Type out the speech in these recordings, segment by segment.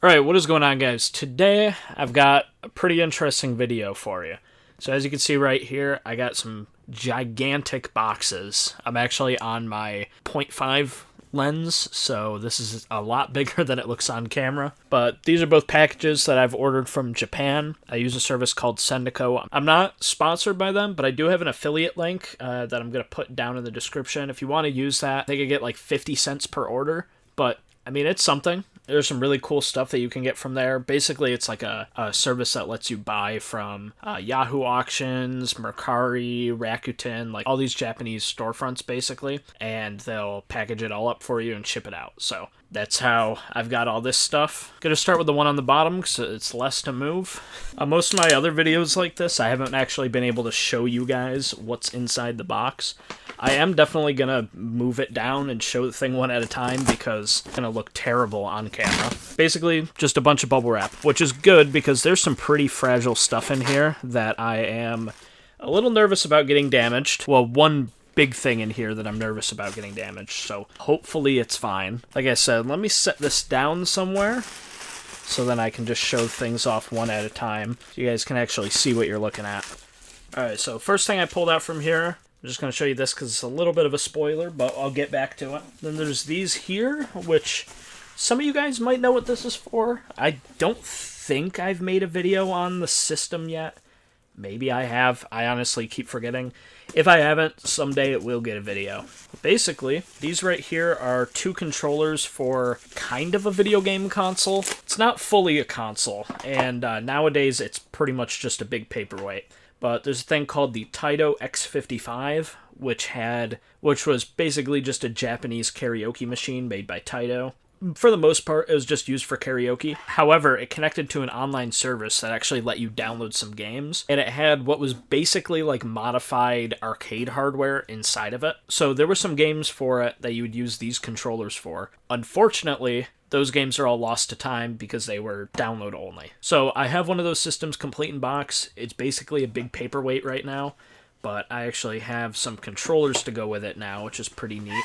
Alright, what is going on, guys? Today, I've got a pretty interesting video for you. So as you can see right here, I got some gigantic boxes. I'm actually on my 0.5 lens, so this is a lot bigger than it looks on camera. But these are both packages that I've ordered from Japan. I use a service called Sendico. I'm not sponsored by them, but I do have an affiliate link that I'm going to put down in the description. If you want to use that, I think I get like 50 cents per order, but I mean, it's something. There's some really cool stuff that you can get from there. Basically, it's like a service that lets you buy from Yahoo Auctions, Mercari, Rakuten, like all these Japanese storefronts, basically. And they'll package it all up for you and ship it out. So that's how I've got all this stuff. Gonna start with the one on the bottom because it's less to move. Most of my other videos like this, I haven't actually been able to show you guys what's inside the box. I am definitely gonna move it down and show the thing one at a time because it's gonna look terrible on camera. Basically, just a bunch of bubble wrap, which is good because there's some pretty fragile stuff in here that I am a little nervous about getting damaged. Well, one big thing in here that I'm nervous about getting damaged, so hopefully it's fine. Like I said, let me set this down somewhere so then I can just show things off one at a time so you guys can actually see what you're looking at. Alright, so first thing I pulled out from here, I'm just going to show you this because it's a little bit of a spoiler, but I'll get back to it. Then there's these here, which some of you guys might know what this is for. I don't think I've made a video on the system yet. Maybe I have. I honestly keep forgetting. If I haven't, someday it will get a video. Basically, these right here are two controllers for kind of a video game console. It's not fully a console, and nowadays it's pretty much just a big paperweight. But there's a thing called the Tido X55, which was basically just a Japanese karaoke machine made by Tido. For the most part, it was just used for karaoke. However, it connected to an online service that actually let you download some games, and it had what was basically like modified arcade hardware inside of it. So there were some games for it that you would use these controllers for. Unfortunately, those games are all lost to time because they were download only. So I have one of those systems complete in box. It's basically a big paperweight right now, but I actually have some controllers to go with it now, which is pretty neat.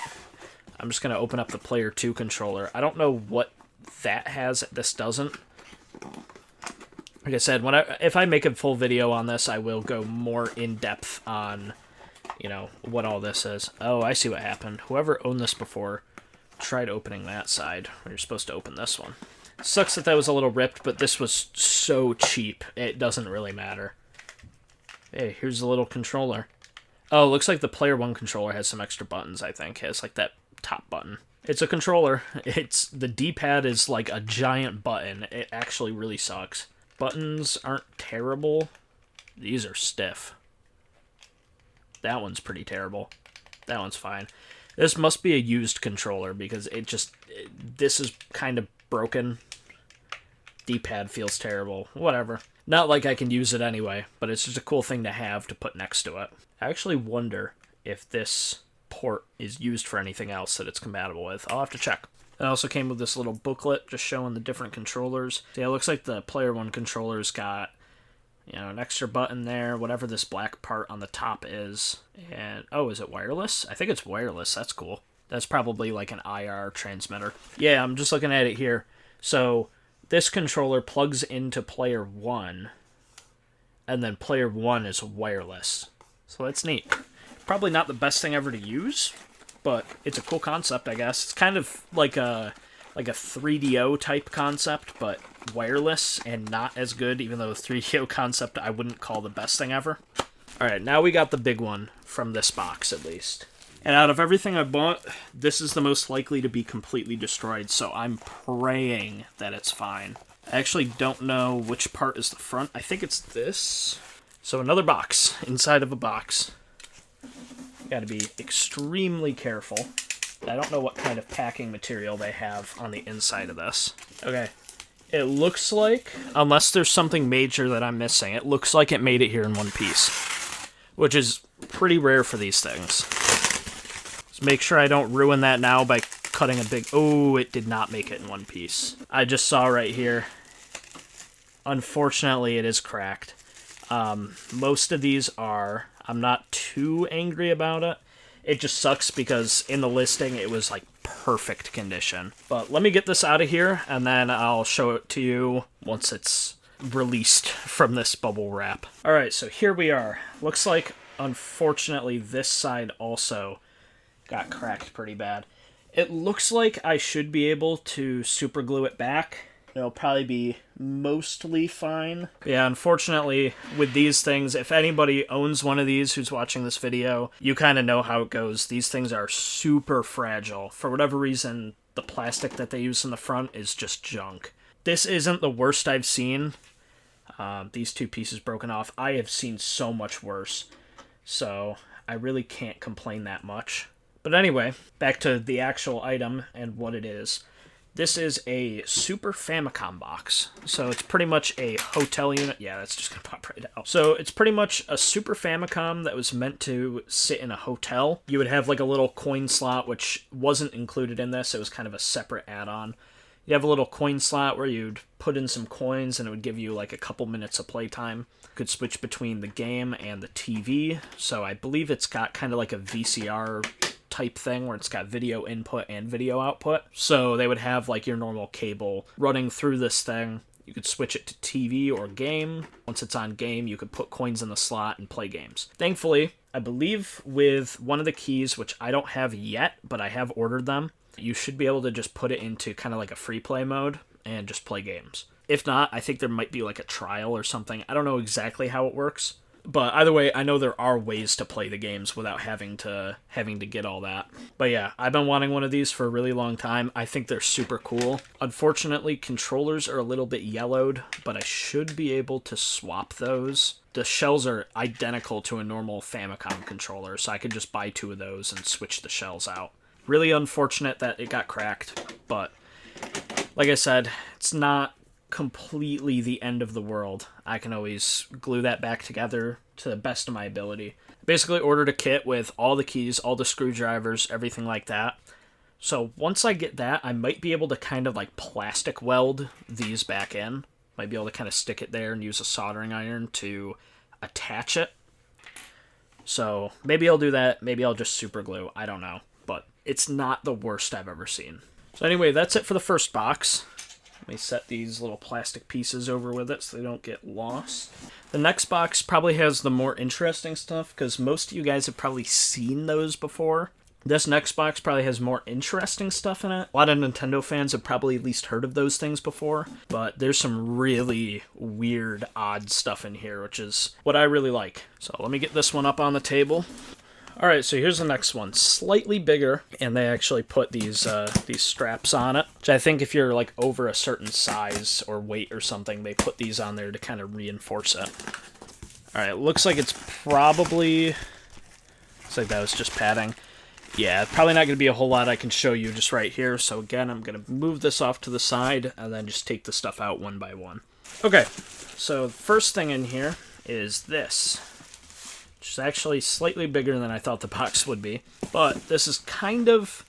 I'm just going to open up the Player 2 controller. I don't know what that has that this doesn't. Like I said, if I make a full video on this, I will go more in-depth on, what all this is. Oh, I see what happened. Whoever owned this before tried opening that side when you're supposed to open this one. Sucks that was a little ripped, but this was so cheap, it doesn't really matter. Hey, here's the little controller. Oh, looks like the Player 1 controller has some extra buttons, I think. It has like that top button. It's a controller. The D-pad is like a giant button. It actually really sucks. Buttons aren't terrible. These are stiff. That one's pretty terrible. That one's fine. This must be a used controller because this is kind of broken. D-pad feels terrible. Whatever. Not like I can use it anyway, but it's just a cool thing to have to put next to it. I actually wonder if this port is used for anything else that it's compatible with. I'll have to check. It also came with this little booklet just showing the different controllers. Yeah, it looks like the Player 1 controller's got an extra button there, whatever this black part on the top is. And, oh, is it wireless? I think it's wireless. That's cool. That's probably like an IR transmitter. Yeah, I'm just looking at it here. So, this controller plugs into Player 1, and then Player 1 is wireless. So that's neat. Probably not the best thing ever to use, but it's a cool concept, I guess. It's kind of like a 3DO type concept, but wireless and not as good, even though the 3DO concept I wouldn't call the best thing ever. Alright, now we got the big one from this box, at least. And out of everything I bought, this is the most likely to be completely destroyed, so I'm praying that it's fine. I actually don't know which part is the front. I think it's this. So another box inside of a box. Got to be extremely careful. I don't know what kind of packing material they have on the inside of this. Okay. It looks like, unless there's something major that I'm missing, it looks like it made it here in one piece, which is pretty rare for these things. Just make sure I don't ruin that now by cutting a big... Oh, it did not make it in one piece. I just saw right here. Unfortunately, it is cracked. Most of these are... I'm not too angry about it. It just sucks because in the listing it was like perfect condition. But let me get this out of here, and then I'll show it to you once it's released from this bubble wrap. Alright, so here we are. Looks like, unfortunately, this side also got cracked pretty bad. It looks like I should be able to super glue it back. It'll probably be mostly fine. But yeah, unfortunately, with these things, if anybody owns one of these who's watching this video, you kind of know how it goes. These things are super fragile. For whatever reason, the plastic that they use in the front is just junk. This isn't the worst I've seen. These two pieces broken off. I have seen so much worse. So I really can't complain that much. But anyway, back to the actual item and what it is. This is a Super Famicom box. So it's pretty much a hotel unit. Yeah, that's just going to pop right out. So it's pretty much a Super Famicom that was meant to sit in a hotel. You would have like a little coin slot, which wasn't included in this. It was kind of a separate add-on. You have a little coin slot where you'd put in some coins and it would give you like a couple minutes of playtime. You could switch between the game and the TV. So I believe it's got kind of like a VCR type thing where it's got video input and video output. So they would have like your normal cable running through this thing. You could switch it to TV or game. Once it's on game, you could put coins in the slot and play games. Thankfully, I believe with one of the keys, which I don't have yet, but I have ordered them, you should be able to just put it into kind of like a free play mode and just play games. If not, I think there might be like a trial or something. I don't know exactly how it works. But either way, I know there are ways to play the games without having to get all that. But yeah, I've been wanting one of these for a really long time. I think they're super cool. Unfortunately, controllers are a little bit yellowed, but I should be able to swap those. The shells are identical to a normal Famicom controller, so I could just buy two of those and switch the shells out. Really unfortunate that it got cracked, but like I said, it's not completely the end of the world. I can always glue that back together to the best of my ability. Basically ordered a kit with all the keys, all the screwdrivers, everything like that. So once I get that, I might be able to kind of like plastic weld these back in. Might be able to kind of stick it there and use a soldering iron to attach it. So maybe I'll do that. Maybe I'll just super glue. I don't know. But it's not the worst I've ever seen. So anyway, that's it for the first box. Let me set these little plastic pieces over with it so they don't get lost. The next box probably has the more interesting stuff because most of you guys have probably seen those before. This next box probably has more interesting stuff in it. A lot of Nintendo fans have probably at least heard of those things before, but there's some really weird, odd stuff in here, which is what I really like. So let me get this one up on the table. Alright, so here's the next one. Slightly bigger, and they actually put these straps on it, which I think if you're like over a certain size or weight or something, they put these on there to kind of reinforce it. Alright, it looks like it's probably... Looks like that was just padding. Yeah, probably not going to be a whole lot I can show you just right here, so again, I'm going to move this off to the side, and then just take the stuff out one by one. Okay, so the first thing in here is this. Which is actually slightly bigger than I thought the box would be. But this is kind of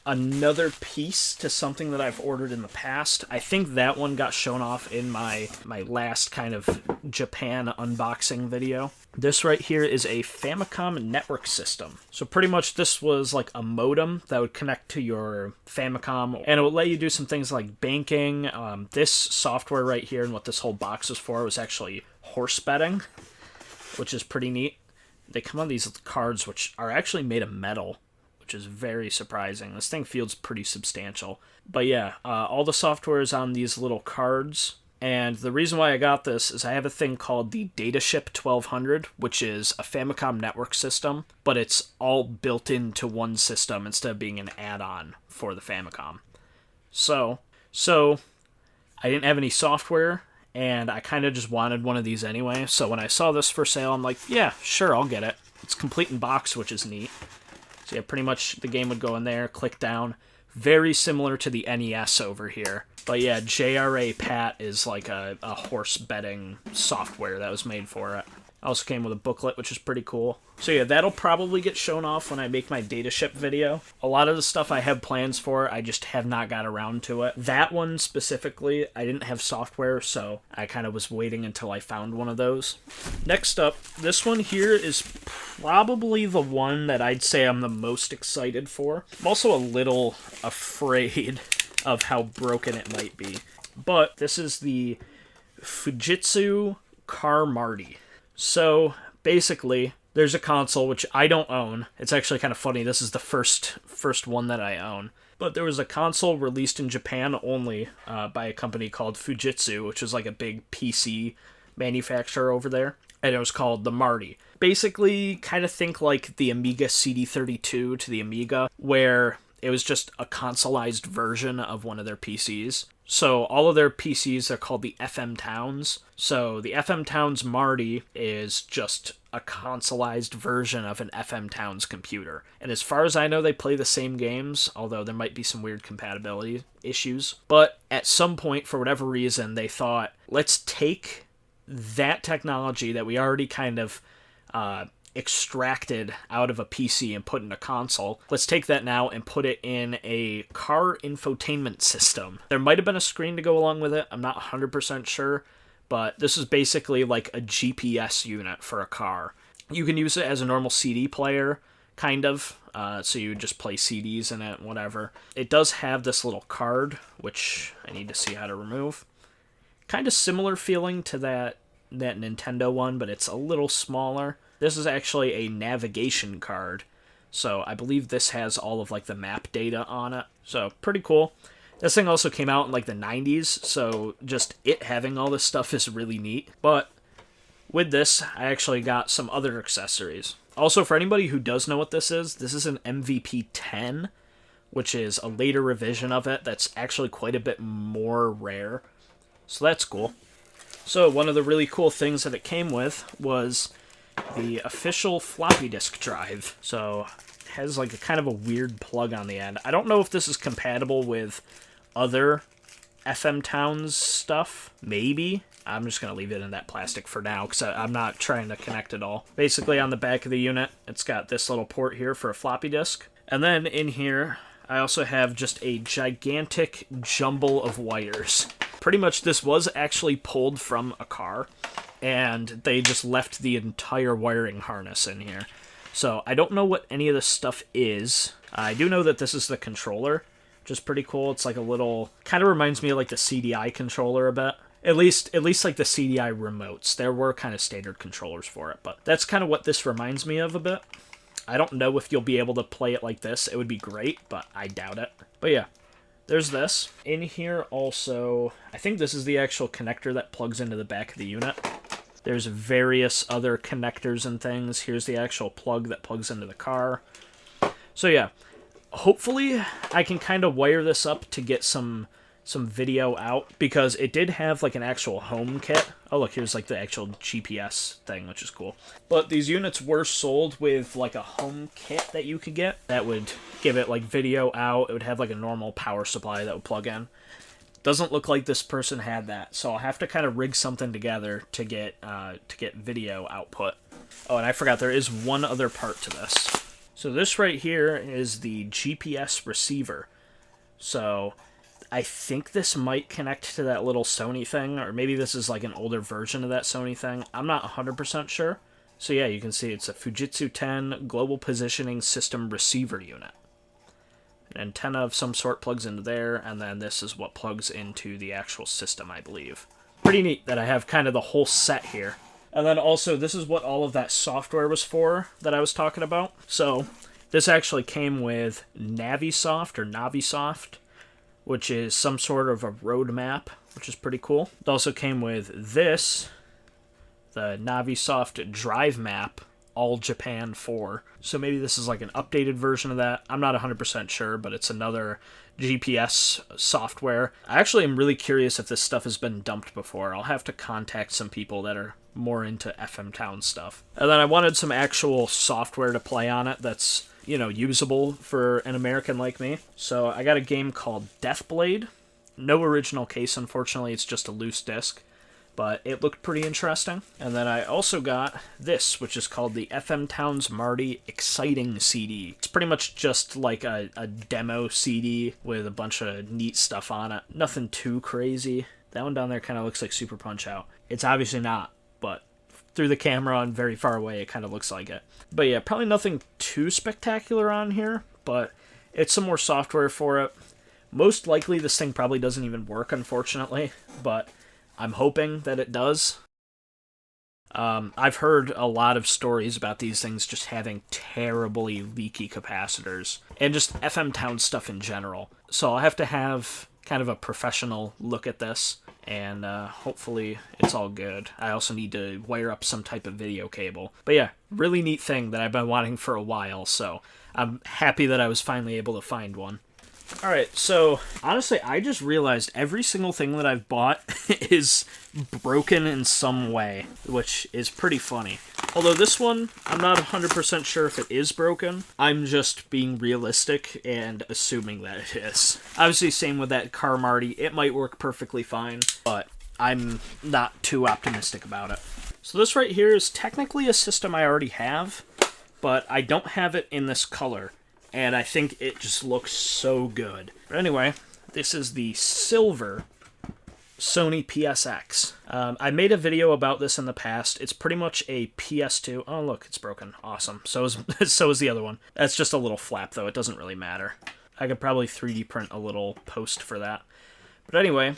another piece to something that I've ordered in the past. I think that one got shown off in my last kind of Japan unboxing video. This right here is a Famicom network system. So pretty much this was like a modem that would connect to your Famicom, and it would let you do some things like banking. This software right here and what this whole box was for was actually horse betting, which is pretty neat. They come on these cards, which are actually made of metal, which is very surprising. This thing feels pretty substantial. But yeah, all the software is on these little cards. And the reason why I got this is I have a thing called the Dataship 1200, which is a Famicom network system, but it's all built into one system instead of being an add-on for the Famicom. So I didn't have any software, and I kind of just wanted one of these anyway. So when I saw this for sale, I'm like, yeah, sure, I'll get it. It's complete in box, which is neat. So yeah, pretty much the game would go in there, click down. Very similar to the NES over here. But yeah, JRA Pat is like a horse betting software that was made for it. Also came with a booklet, which is pretty cool. So yeah, that'll probably get shown off when I make my data ship video. A lot of the stuff I have plans for, I just have not got around to it. That one specifically, I didn't have software, so I kind of was waiting until I found one of those. Next up, this one here is probably the one that I'd say I'm the most excited for. I'm also a little afraid of how broken it might be. But this is the Fujitsu RAREST. So basically, there's a console which I don't own. It's actually kind of funny. This is the first one that I own. But there was a console released in Japan only by a company called Fujitsu, which is like a big PC manufacturer over there. And it was called the Marty. Basically, kind of think like the Amiga CD32 to the Amiga, where it was just a consoleized version of one of their PCs. So all of their PCs are called the FM Towns. So the FM Towns Marty is just a consoleized version of an FM Towns computer. And as far as I know, they play the same games, although there might be some weird compatibility issues. But at some point, for whatever reason, they thought, let's take that technology that we already kind of extracted out of a PC and put in a console. Let's take that now and put it in a car infotainment system. There might have been a screen to go along with it. I'm not 100% sure, but this is basically like a GPS unit for a car. You can use it as a normal CD player, kind of. So you would just play CDs in it, whatever. It does have this little card, which I need to see how to remove. Kind of similar feeling to that Nintendo one, but it's a little smaller. This is actually a navigation card, so I believe this has all of like the map data on it, so pretty cool. This thing also came out in like the 90s, so just it having all this stuff is really neat. But with this, I actually got some other accessories. Also, for anybody who does know what this is an MVP 10, which is a later revision of it that's actually quite a bit more rare, so that's cool. So one of the really cool things that it came with was the official floppy disk drive. So it has like a kind of a weird plug on the end. I don't know if this is compatible with other FM Towns stuff. Maybe. I'm just going to leave it in that plastic for now because I'm not trying to connect it all. Basically on the back of the unit, it's got this little port here for a floppy disk. And then in here, I also have just a gigantic jumble of wires. Pretty much this was actually pulled from a car, and they just left the entire wiring harness in here. So I don't know what any of this stuff is. I do know that this is the controller, which is pretty cool. It's like a little, kind of reminds me of like the CDI controller a bit. At least like the CDI remotes. There were kind of standard controllers for it, but that's kind of what this reminds me of a bit. I don't know if you'll be able to play it like this. It would be great, but I doubt it. But yeah. There's this. In here also, I think this is the actual connector that plugs into the back of the unit. There's various other connectors and things. Here's the actual plug that plugs into the car. So yeah, hopefully I can kind of wire this up to get some video out, because it did have like an actual home kit. Oh look, here's like the actual GPS thing, which is cool. But these units were sold with like a home kit that you could get that would give it like video out. It would have like a normal power supply that would plug in. Doesn't look like this person had that, so I'll have to kind of rig something together to get video output. Oh, and I forgot, there is one other part to this. So this right here is the GPS receiver. So I think this might connect to that little Sony thing, or maybe this is like an older version of that Sony thing. I'm not 100% sure. So yeah, you can see it's a Fujitsu 10 Global Positioning System Receiver Unit. An antenna of some sort plugs into there, and then this is what plugs into the actual system, I believe. Pretty neat that I have kind of the whole set here. And then also, this is what all of that software was for that I was talking about. So this actually came with Navisoft, or Navisoft, which is some sort of a roadmap, which is pretty cool. It also came with this, the Navisoft Drive Map, All Japan 4. So maybe this is like an updated version of that. I'm not 100% sure, but it's another GPS software. I actually am really curious if this stuff has been dumped before. I'll have to contact some people that are more into FM Town stuff. And then I wanted some actual software to play on it that's, you know, usable for an American like me. So I got a game called Deathblade. No original case, unfortunately. It's just a loose disc. but it looked pretty interesting. And then I also got this, which is called the FMMarty Exciting CD. It's pretty much just like a demo CD with a bunch of neat stuff on it. Nothing too crazy. That one down there kind of looks like Super Punch-Out. It's obviously not, but through the camera and very far away, it kind of looks like it. But yeah, probably nothing too spectacular on here, but it's some more software for it. Most likely this thing probably doesn't even work, unfortunately, but I'm hoping that it does. I've heard a lot of stories about these things just having terribly leaky capacitors, and just FM Town stuff in general. So I'll have to have kind of a professional look at this, and hopefully it's all good. I also need to wire up some type of video cable. But yeah, really neat thing that I've been wanting for a while, so I'm happy that I was finally able to find one. Alright, so honestly, I just realized every single thing that I've bought is broken in some way, which is pretty funny. Although this one, I'm not 100% sure if it is broken. I'm just being realistic and assuming that it is. Obviously, same with that FMMarty. It might work perfectly fine, but I'm not too optimistic about it. So this right here is technically a system I already have, but I don't have it in this color. And I think it just looks so good. But anyway, this is the silver Sony PSX. I made a video about this in the past. It's pretty much a PS2. Oh, look, it's broken. Awesome. So is the other one. That's just a little flap, though. It doesn't really matter. I could probably 3D print a little post for that. But anyway,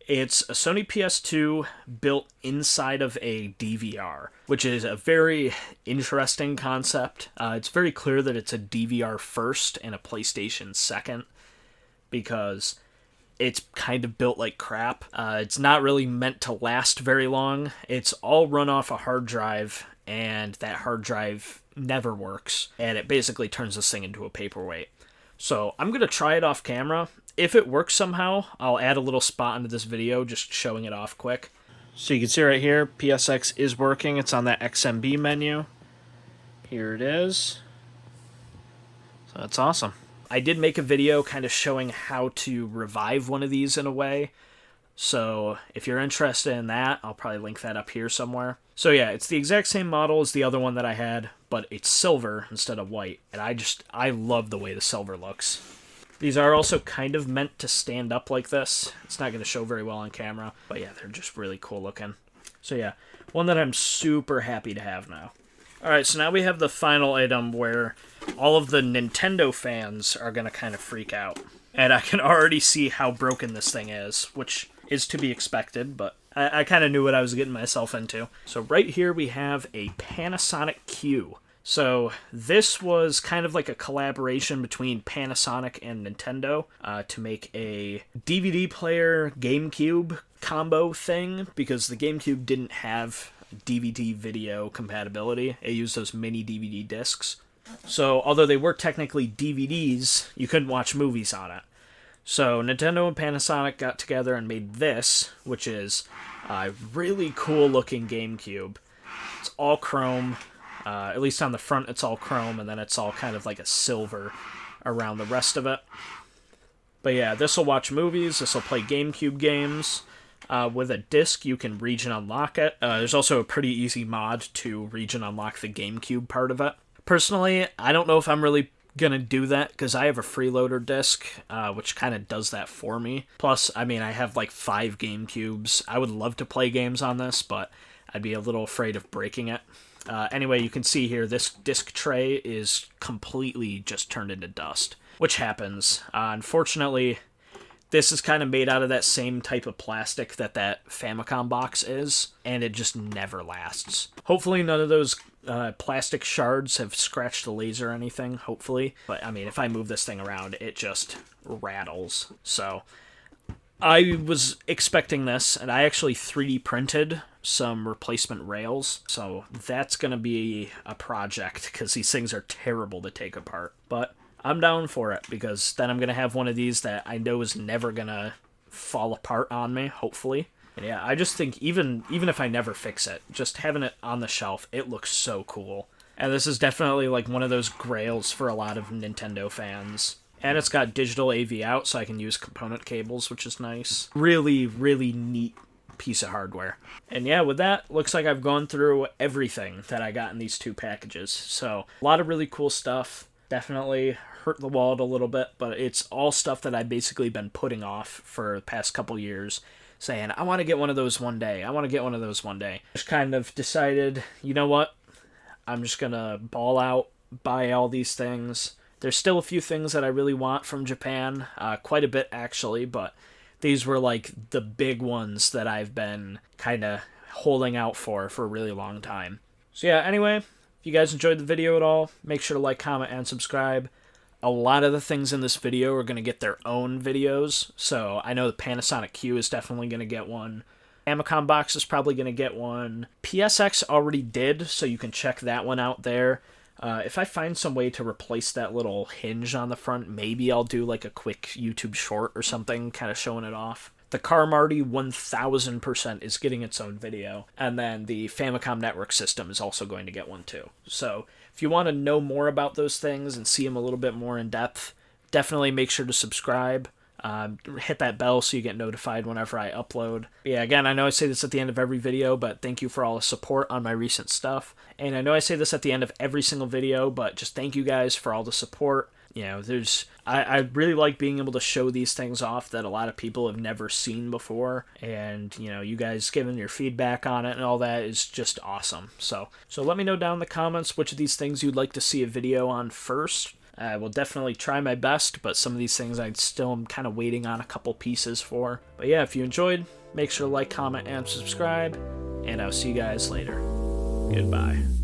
it's a Sony PS2 built inside of a DVR, which is a very interesting concept. It's very clear that it's a DVR first and a PlayStation second, because it's kind of built like crap. It's not really meant to last very long. It's all run off a hard drive, and that hard drive never works, and it basically turns this thing into a paperweight. So I'm going to try it off camera. If it works somehow, I'll add a little spot into this video just showing it off quick. So you can see right here, PSX is working. It's on that XMB menu. Here it is. So that's awesome. I did make a video kind of showing how to revive one of these in a way. So if you're interested in that, I'll probably link that up here somewhere. So yeah, it's the exact same model as the other one that I had, but it's silver instead of white. And I love the way the silver looks. These are also kind of meant to stand up like this. It's not going to show very well on camera, but yeah, they're just really cool looking. So yeah, one that I'm super happy to have now. Alright, so now we have the final item where all of the Nintendo fans are going to kind of freak out. And I can already see how broken this thing is, which is to be expected, but I kind of knew what I was getting myself into. So right here we have a Panasonic Q. So this was kind of like a collaboration between Panasonic and Nintendo to make a DVD player GameCube combo thing, because the GameCube didn't have DVD video compatibility. It used those mini DVD discs. So although they were technically DVDs, you couldn't watch movies on it. So Nintendo and Panasonic got together and made this, which is a really cool looking GameCube. It's all chrome. At least on the front it's all chrome, and then it's all kind of like a silver around the rest of it. But yeah, this will watch movies, this will play GameCube games. With a disc, you can region unlock it. There's also a pretty easy mod to region unlock the GameCube part of it. Personally, I don't know if I'm really gonna do that, because I have a freeloader disc, which kind of does that for me. Plus, I mean, I have like 5 GameCubes. I would love to play games on this, but I'd be a little afraid of breaking it. Anyway, you can see here, this disc tray is completely just turned into dust, which happens. Unfortunately, this is kind of made out of that same type of plastic that Famicom box is, and it just never lasts. Hopefully none of those plastic shards have scratched the laser or anything, hopefully. But, I mean, if I move this thing around, it just rattles. So, I was expecting this, and I actually 3D printed some replacement rails, so that's going to be a project, because these things are terrible to take apart. But I'm down for it, because then I'm going to have one of these that I know is never going to fall apart on me, hopefully. And yeah, I just think even if I never fix it, just having it on the shelf, it looks so cool. And this is definitely like one of those grails for a lot of Nintendo fans. And it's got digital AV out, so I can use component cables, which is nice. Really, really neat piece of hardware. And yeah, with that, looks like I've gone through everything that I got in these 2 packages. So a lot of really cool stuff. Definitely hurt the wallet a little bit, but it's all stuff that I've basically been putting off for the past couple years, saying, I want to get one of those one day. I want to get one of those one day. Just kind of decided, you know what? I'm just going to ball out, buy all these things. There's still a few things that I really want from Japan, quite a bit actually, but these were like the big ones that I've been kind of holding out for a really long time. So yeah, anyway, if you guys enjoyed the video at all, make sure to like, comment, and subscribe. A lot of the things in this video are going to get their own videos, so I know the Panasonic Q is definitely going to get one. Famicom box is probably going to get one. PSX already did, so you can check that one out there. If I find some way to replace that little hinge on the front, maybe I'll do like a quick YouTube short or something, kind of showing it off. The RAREST 1000% is getting its own video, and then the Famicom Network System is also going to get one too. So if you want to know more about those things and see them a little bit more in depth, definitely make sure to subscribe. Hit that bell so you get notified whenever I upload. Yeah, again, I know I say this at the end of every video, but thank you for all the support on my recent stuff. And I know I say this at the end of every single video, but just thank you guys for all the support. You know, I really like being able to show these things off that a lot of people have never seen before, and you know, you guys giving your feedback on it and all that is just awesome. So let me know down in the comments which of these things you'd like to see a video on first. I will definitely try my best, but some of these things I still am kind of waiting on a couple pieces for. But yeah, if you enjoyed, make sure to like, comment, and subscribe, and I'll see you guys later. Goodbye.